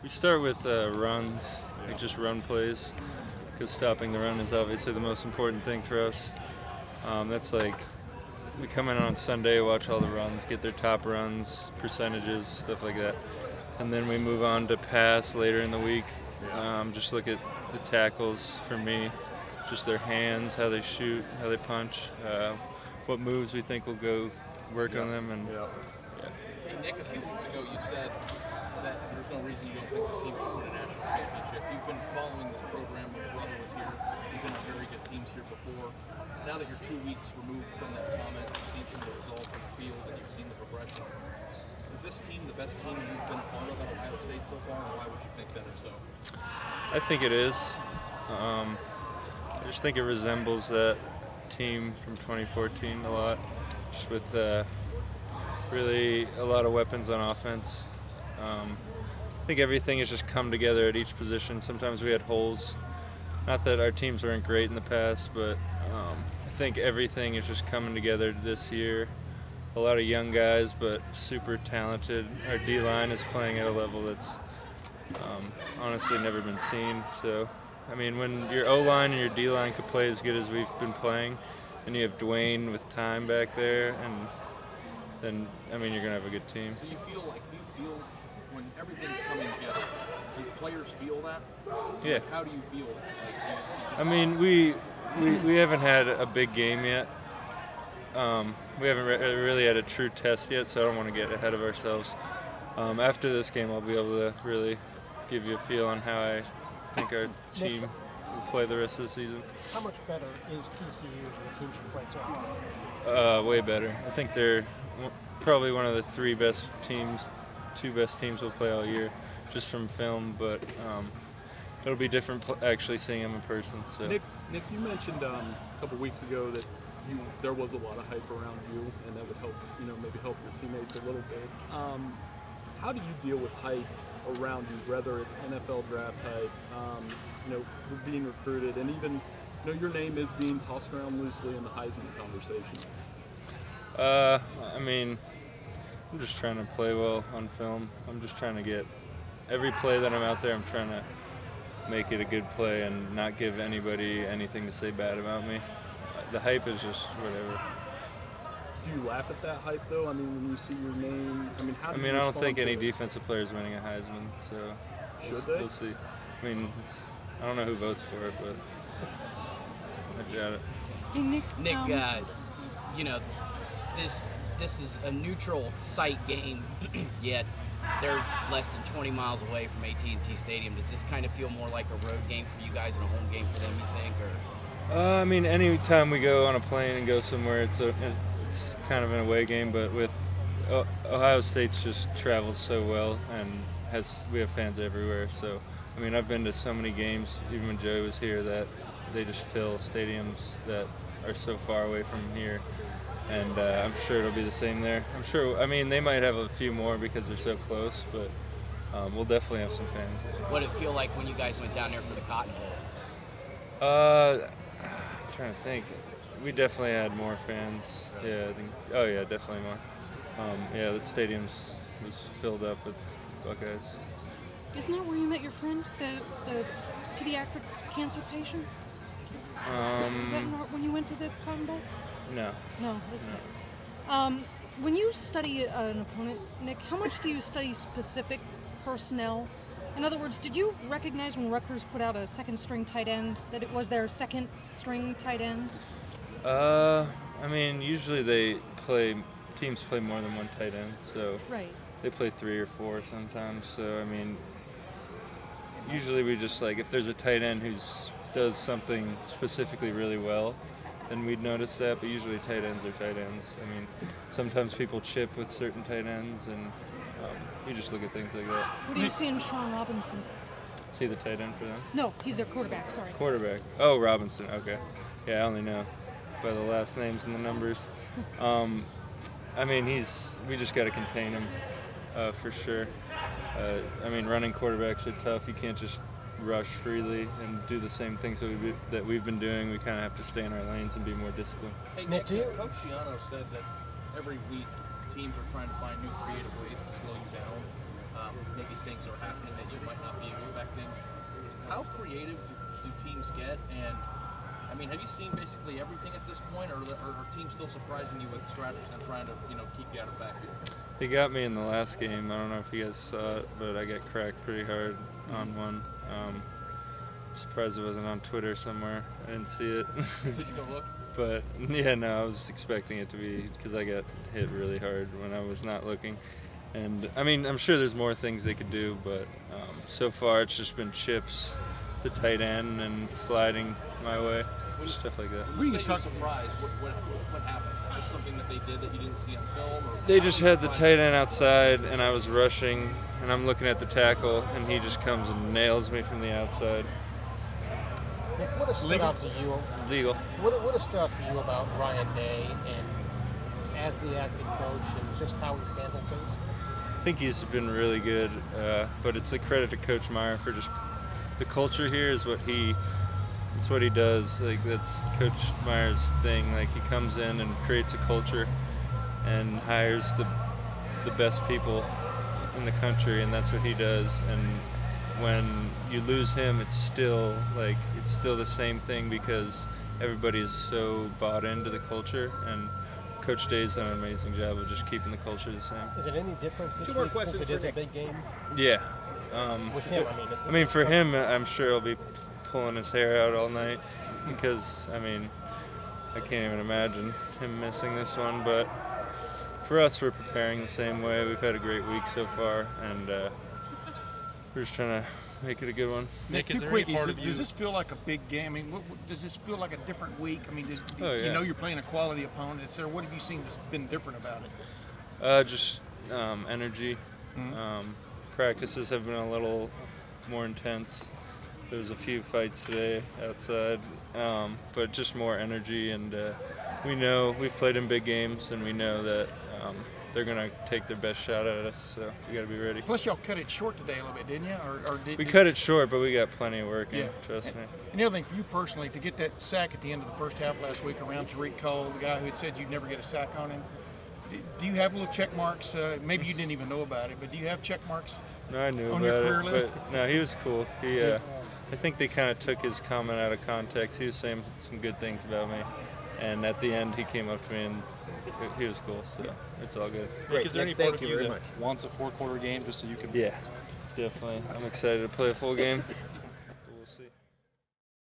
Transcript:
We start with runs, like just run plays, because stopping the run is obviously the most important thing for us. That's like, we come in on Sunday, watch all the runs, get their top runs, percentages, stuff like that. And then we move on to pass later in the week. Just look at the tackles for me, just their hands, how they shoot, how they punch, what moves we think will go work on them. And Hey Nick, a few weeks ago you said that there's no reason you don't think this team should win a national championship. You've been following this program when your brother was here. You've been on very good teams here before. Now that you're 2 weeks removed from that comment, you've seen some of the results on the field and you've seen the progression. Is this team the best team you've been a part of at Ohio State so far, and why would you think that or so? I think it is. I just think it resembles that team from 2014 a lot, just with really a lot of weapons on offense. I think everything has just come together at each position. Sometimes we had holes. Not that our teams weren't great in the past, but I think everything is just coming together this year. A lot of young guys, but super talented. Our D-line is playing at a level that's honestly never been seen. So, I mean, when your O-line and your D-line could play as good as we've been playing, and you have Dwayne with time back there, and then, I mean, you're going to have a good team. So do you feel when everything's coming together, do players feel that? Yeah. Like, how do you feel that? Like, you just I mean, we haven't had a big game yet. We haven't really had a true test yet, so I don't want to get ahead of ourselves. After this game, I'll be able to really give you a feel on how I think our team will play the rest of the season. How much better is TCU than the teams you played so far? Way better. I think they're probably one of the two best teams we'll play all year, just from film, but it'll be different actually seeing them in person. So. Nick, you mentioned a couple weeks ago that there was a lot of hype around you, and that would help, maybe help your teammates a little bit. How do you deal with hype around you, whether it's NFL draft hype, being recruited, and even, your name is being tossed around loosely in the Heisman conversation? I mean, I'm just trying to play well on film. I'm just trying to get every play that I'm out there, I'm trying to make it a good play and not give anybody anything to say bad about me. The hype is just whatever. Do you laugh at that hype, though? I mean, when you see your name, how do you I don't respond think to any it? defensive player is winning a Heisman, so we'll see. I mean, I don't know who votes for it, but I doubt it. Hey, Nick, this is a neutral site game, yet they're less than 20 miles away from AT&T Stadium. Does this kind of feel more like a road game for you guys and a home game for them, you think? Or? I mean, any time we go on a plane and go somewhere, it's kind of an away game, but with Ohio State's just travels so well, and we have fans everywhere. So, I mean, I've been to so many games, even when Joey was here, that they just fill stadiums that are so far away from here. And I'm sure it'll be the same there. I mean, they might have a few more because they're so close, but we'll definitely have some fans. What did it feel like when you guys went down there for the Cotton Bowl? I'm trying to think. We definitely had more fans. Yeah, I think. Oh yeah, definitely more. Yeah, the stadium was filled up with Buckeyes. isn't that where you met your friend, the pediatric cancer patient? Was that when you went to the Cotton Bowl? No. No, that's good. When you study an opponent, Nick, how much do you study specific personnel? In other words, did you recognize when Rutgers put out a second-string tight end that it was their second-string tight end? I mean, usually teams play more than one tight end, so right. They play 3 or 4 sometimes. So I mean, usually we just if there's a tight end who does something specifically really well, then we'd notice that. But usually tight ends are tight ends. I mean, sometimes people chip with certain tight ends, and you just look at things like that. What do you see in Sean Robinson? See the tight end for them? No, he's their quarterback, sorry. Quarterback. Oh, Robinson, okay. Yeah, I only know by the last names and the numbers. I mean, we just got to contain him for sure. I mean, running quarterbacks are tough. You can't just rush freely and do the same things that we've been doing. We kind of have to stay in our lanes and be more disciplined. Hey, Nick, Coach Schiano said that every week teams are trying to find new creative ways to slow you down. Maybe things are happening that you might creative do teams get? And I mean, have you seen basically everything at this point, or are teams still surprising you with strategies and trying to keep you out of the backfield? He got me in the last game. I don't know if you guys saw it, but I got cracked pretty hard on one. Surprised it wasn't on Twitter somewhere. I didn't see it. Did you go look? But yeah, no, I was expecting it to be, because I got hit really hard when I was not looking. And I mean, I'm sure there's more things they could do, but so far it's just been chips to tight end and sliding my way, stuff like that. When you say you're surprised, what happened? Just something that they did that you didn't see on film? Or They just had the tight end outside, and I was rushing, and I'm looking at the tackle, and he just comes and nails me from the outside. Nick, what has stood out to you? Legal. What has stood out to you about Ryan Day and as the acting coach and just how he's handled things? I think he's been really good, but it's a credit to Coach Meyer for just the culture here is what he. It's what he does. Like, that's Coach Meyer's thing. Like, he comes in and creates a culture and hires the best people in the country, and that's what he does. And when you lose him, it's still the same thing because everybody is so bought into the culture, and Coach Day's done an amazing job of just keeping the culture the same. Is it any different this week since it is a big game? Yeah. With him, I mean, for him, I'm sure he'll be pulling his hair out all night because, I mean, I can't even imagine him missing this one. But for us, we're preparing the same way. We've had a great week so far, and we're just trying to make it a good one. Nick, two quickies. Does this feel like a big game? I mean, does this feel like a different week? I mean, you know you're playing a quality opponent. What have you seen that's been different about it? Just energy. Practices have been a little more intense. There was a few fights today outside, but just more energy, and we know we've played in big games, and we know that they're going to take their best shot at us, so we got to be ready. Plus, y'all cut it short today a little bit, didn't you? We cut it short, but we got plenty of work in, trust me. And the other thing for you personally, to get that sack at the end of the first half last week around Tariq Cole, the guy who had said you'd never get a sack on him, do you have little check marks? Maybe you didn't even know about it, but do you have check marks? No, I knew on about your career it, list? but no, he was cool. I think they kind of took his comment out of context. He was saying some good things about me, and at the end, he came up to me and he was cool. So it's all good. Great. Is there any part of you that wants a 4-quarter game just so you can? Yeah, definitely. I'm excited to play a full game.